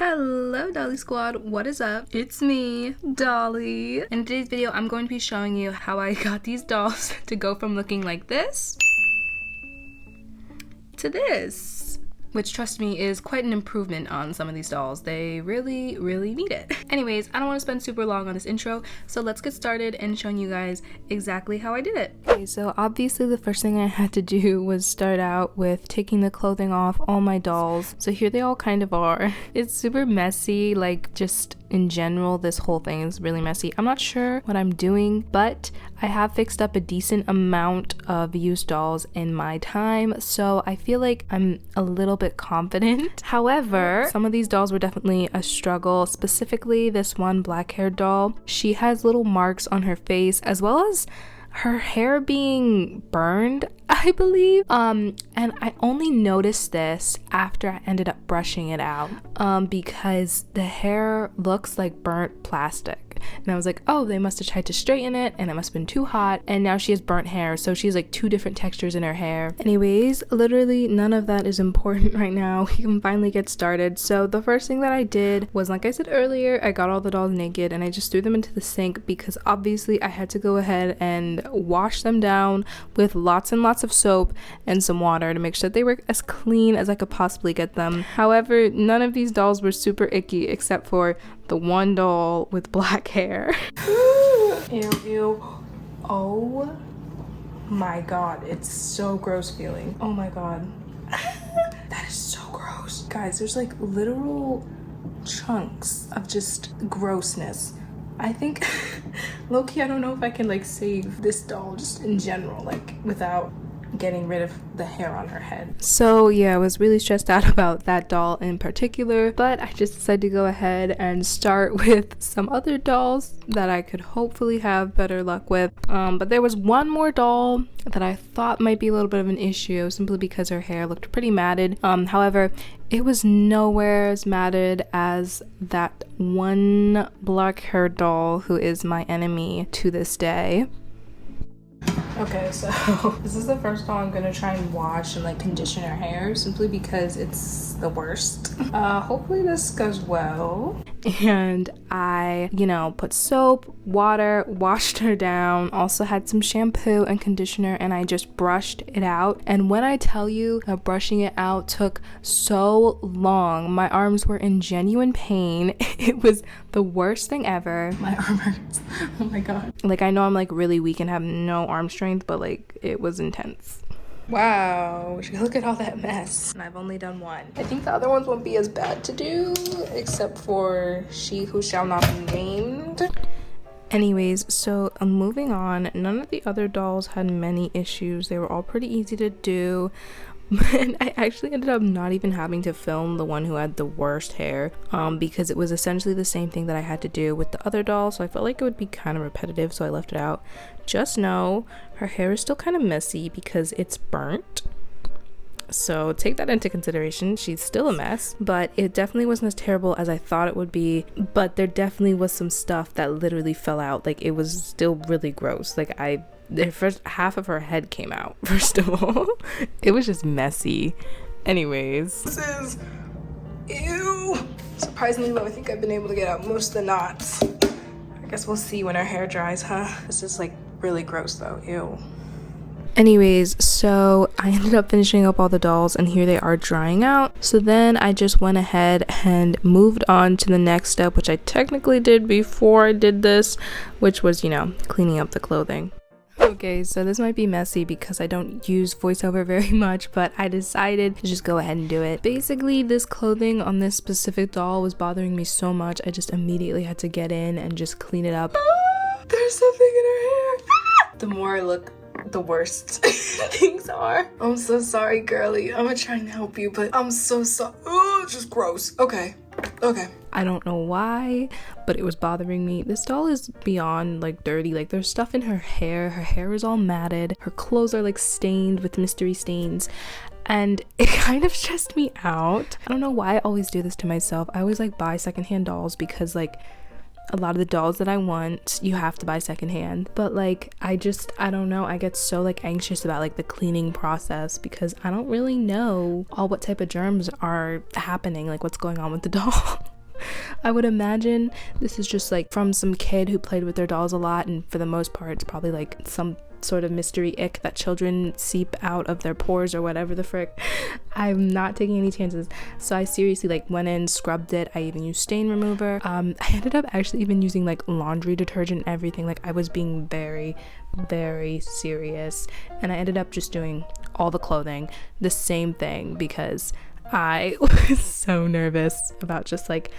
Hello Dolly Squad, what is up? It's me, Dolly. In today's video, I'm going to be showing you how I got these dolls to go from looking like this to this, which, trust me, is quite an improvement on some of these dolls. They really need it. Anyways, I don't want to spend super long on this intro, so let's get started and showing you guys exactly how I did it. Okay, so obviously the first thing I had to do was start out with taking the clothing off all my dolls. So here they all kind of are. It's super messy, like just in general, this whole thing is really messy. I'm not sure what I'm doing, but I have fixed up a decent amount of used dolls in my time, so I feel like I'm a little bit confident. However, some of these dolls were definitely a struggle, specifically this one black-haired doll. She has little marks on her face as well as her hair being burned, I believe. And I only noticed this after I ended up brushing it out, because the hair looks like burnt plastic. And I was like, oh, they must have tried to straighten it and it must have been too hot, and now she has burnt hair, so she has like two different textures in her hair. Anyways, literally none of that is important right now. We can finally get started. So the first thing that I did was, like I said earlier, I got all the dolls naked and I just threw them into the sink because obviously I had to go ahead and wash them down with lots and lots of soap and some water to make sure that they were as clean as I could possibly get them. However, none of these dolls were super icky except for the one doll with black hair. Ew, ew. Oh my god, it's so gross feeling. Oh my god. That is so gross. Guys, there's like literal chunks of just grossness. I think, low-key, I don't know if I can like save this doll just in general, like without getting rid of the hair on her head. So yeah, I was really stressed out about that doll in particular, but I just decided to go ahead and start with some other dolls that I could hopefully have better luck with. But there was one more doll that I thought might be a little bit of an issue simply because her hair looked pretty matted. However, it was nowhere as matted as that one black-haired doll who is my enemy to this day. Okay, so this is the first doll I'm gonna try and wash and like condition her hair simply because it's the worst. Hopefully this goes well. And I, put soap, water, washed her down, also had some shampoo and conditioner, and I just brushed it out. And when I tell you that brushing it out took so long, my arms were in genuine pain. It was the worst thing ever. My arm hurts. Oh my god. Like, I know I'm like really weak and have no arm strength, but like it was intense. Wow, look at all that mess. And I've only done one. I think the other ones won't be as bad to do, except for she who shall not be named. Anyways, so moving on, none of the other dolls had many issues. They were all pretty easy to do. And I actually ended up not even having to film the one who had the worst hair, because it was essentially the same thing that I had to do with the other doll, so I felt like it would be kind of repetitive, so I left it out. Just know her hair is still kind of messy because it's burnt, so take that into consideration. She's still a mess, but it definitely wasn't as terrible as I thought it would be. But there definitely was some stuff that literally fell out. Like, it was still really gross. Like, the first half of her head came out, first of all. It was just messy. Anyways, this is, ew, surprisingly low. I think I've been able to get out most of the knots. I guess we'll see when her hair dries, huh? This is like really gross though, ew. Anyways, so I ended up finishing up all the dolls and here they are drying out. So then I just went ahead and moved on to the next step, which I technically did before I did this, which was, cleaning up the clothing. Okay, so this might be messy because I don't use voiceover very much, but I decided to just go ahead and do it. Basically, this clothing on this specific doll was bothering me so much, I just immediately had to get in and just clean it up. There's something in her hair. The more I look, the worst things are. I'm so sorry, girly. I'm gonna try and help you, but I'm so sorry. Oh, it's just gross. Okay. I don't know why, but it was bothering me. This doll is beyond like dirty. Like, there's stuff in her hair. Her hair is all matted. Her clothes are like stained with mystery stains. And it kind of stressed me out. I don't know why I always do this to myself. I always like buy secondhand dolls because like a lot of the dolls that I want, you have to buy secondhand. But like, I don't know, I get so like anxious about like the cleaning process because I don't really know what type of germs are happening, like what's going on with the doll. I would imagine this is just like from some kid who played with their dolls a lot, and for the most part it's probably like some sort of mystery ick that children seep out of their pores or whatever the frick. I'm not taking any chances, so I seriously like went in, scrubbed it. I even used stain remover. I ended up actually even using like laundry detergent and everything. Like I was being very serious, and I ended up just doing all the clothing the same thing because I was so nervous about just like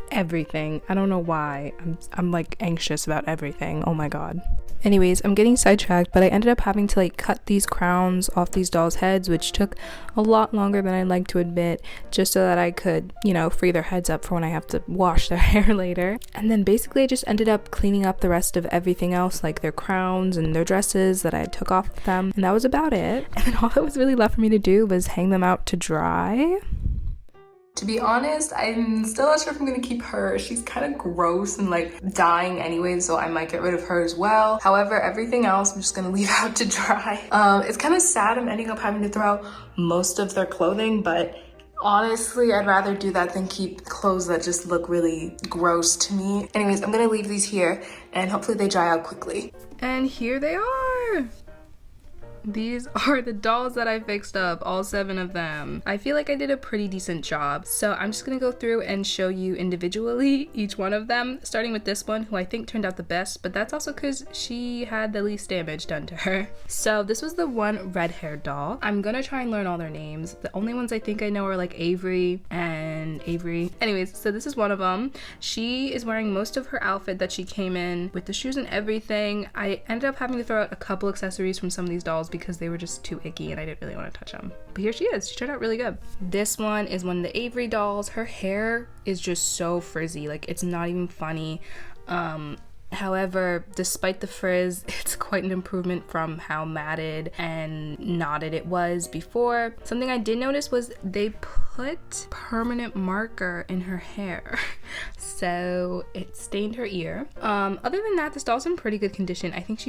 everything. I don't know why. I'm like anxious about everything. Oh my god. Anyways, I'm getting sidetracked, but I ended up having to like cut these crowns off these dolls' heads, which took a lot longer than I'd like to admit, just so that I could, you know, free their heads up for when I have to wash their hair later. And then basically I just ended up cleaning up the rest of everything else, like their crowns and their dresses that I took off of them, and that was about it. And then all that was really left for me to do was hang them out to dry. To be honest, I'm still not sure if I'm gonna keep her. She's kind of gross and like dying anyway, so I might get rid of her as well. However, everything else I'm just gonna leave out to dry. It's kind of sad I'm ending up having to throw out most of their clothing, but honestly, I'd rather do that than keep clothes that just look really gross to me. Anyways, I'm gonna leave these here and hopefully they dry out quickly. And here they are. These are the dolls that I fixed up, all 7 of them. I feel like I did a pretty decent job, so I'm just gonna go through and show you individually each one of them, starting with this one, who I think turned out the best, but that's also because she had the least damage done to her. So this was the one red-haired doll. I'm gonna try and learn all their names. The only ones I think I know are like Avery and Avery. Anyways, so this is one of them. She is wearing most of her outfit that she came in with the shoes and everything. I ended up having to throw out a couple accessories from some of these dolls because they were just too icky and I didn't really want to touch them. But here she is. She turned out really good. This one is one of the Avery dolls. Her hair is just so frizzy. Like, it's not even funny. However, despite the frizz, it's quite an improvement from how matted and knotted it was before. Something I did notice was they put permanent marker in her hair, so it stained her ear. Other than that, this doll's in pretty good condition. I think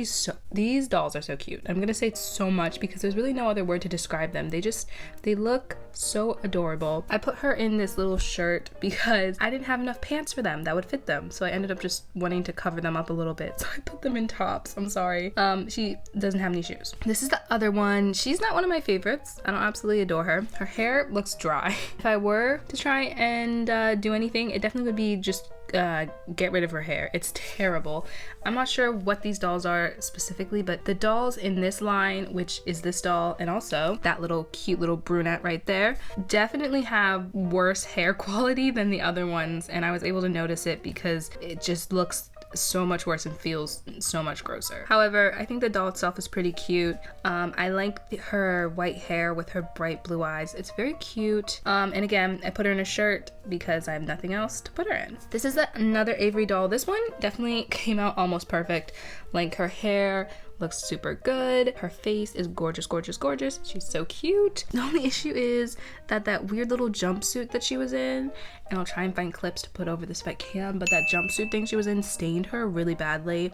these dolls are so cute. I'm gonna say so much because there's really no other word to describe them. They look so adorable. I put her in this little shirt because I didn't have enough pants for them that would fit them, so I ended up just wanting to cover them up a little bit, so I put them in tops. I'm sorry. She doesn't have any shoes. This is the other one. She's not one of my favorites. I don't absolutely adore her. Her hair looks dry. If I were to try and do anything, it definitely would be just get rid of her hair. It's terrible. I'm not sure what these dolls are specifically, but the dolls in this line, which is this doll and also that little cute little brunette right there, definitely have worse hair quality than the other ones, and I was able to notice it because it just looks so much worse and feels so much grosser. However, I think the doll itself is pretty cute. I like her white hair with her bright blue eyes. It's very cute. And again, I put her in a shirt because I have nothing else to put her in. This is another Avery doll. This one definitely came out almost perfect. Like, her hair looks super good. Her face is gorgeous, gorgeous, gorgeous. She's so cute. The only issue is that weird little jumpsuit that she was in, and I'll try and find clips to put over this if I can, but that jumpsuit thing she was in stained her really badly.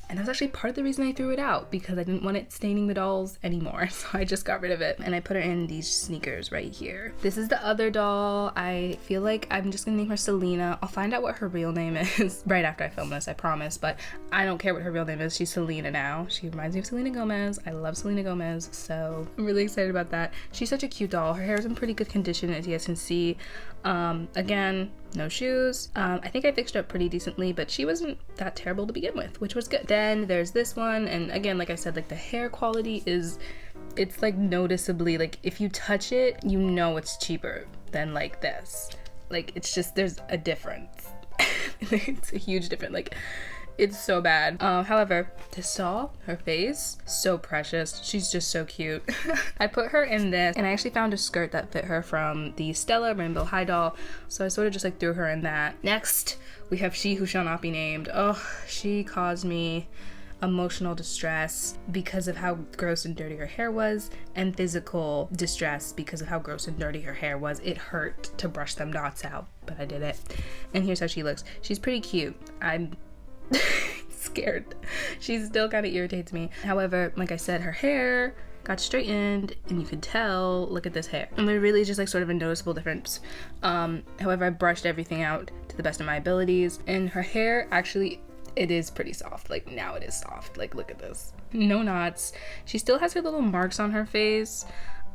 And that was actually part of the reason I threw it out, because I didn't want it staining the dolls anymore. So I just got rid of it and I put her in these sneakers right here. This is the other doll. I feel like I'm just gonna name her Selena. I'll find out what her real name is right after I film this, I promise, but I don't care what her real name is. She's Selena now. She reminds me of Selena Gomez. I love Selena Gomez, so I'm really excited about that. She's such a cute doll. Her hair is in pretty good condition, as you guys can see. Again, no shoes. I think I fixed her up pretty decently, but she wasn't that terrible to begin with, which was good. Then there's this one, and again, like I said, like the hair quality it's like noticeably, like if you touch it, you know it's cheaper than like this. Like, it's just, there's a difference. It's a huge difference. Like, it's so bad. However, this doll, her face, so precious. She's just so cute. I put her in this, and I actually found a skirt that fit her from the Stella Rainbow High doll, so I sort of just like threw her in that. Next, we have She Who Shall Not Be Named. Oh, she caused me emotional distress because of how gross and dirty her hair was, and physical distress because of how gross and dirty her hair was. It hurt to brush them knots out, but I did it. And here's how she looks. She's pretty cute. I'm scared. She still kind of irritates me. However, like I said, her hair got straightened, and you could tell, look at this hair. And there really is just like sort of a noticeable difference. However, I brushed everything out to the best of my abilities, and her hair actually, it is pretty soft. Like now it is soft. Like look at this. No knots. She still has her little marks on her face,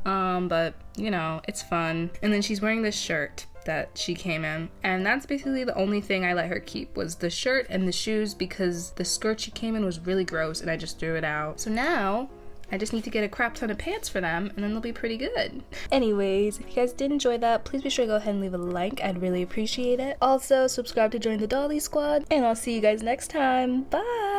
but you know, it's fun. And then she's wearing this shirt that she came in, and that's basically the only thing I let her keep, was the shirt and the shoes, because the skirt she came in was really gross and I just threw it out. So now I just need to get a crap ton of pants for them, and then they'll be pretty good. Anyways, if you guys did enjoy that, please be sure to go ahead and leave a like. I'd really appreciate it. Also, subscribe to join the Dolly Squad, and I'll see you guys next time. Bye!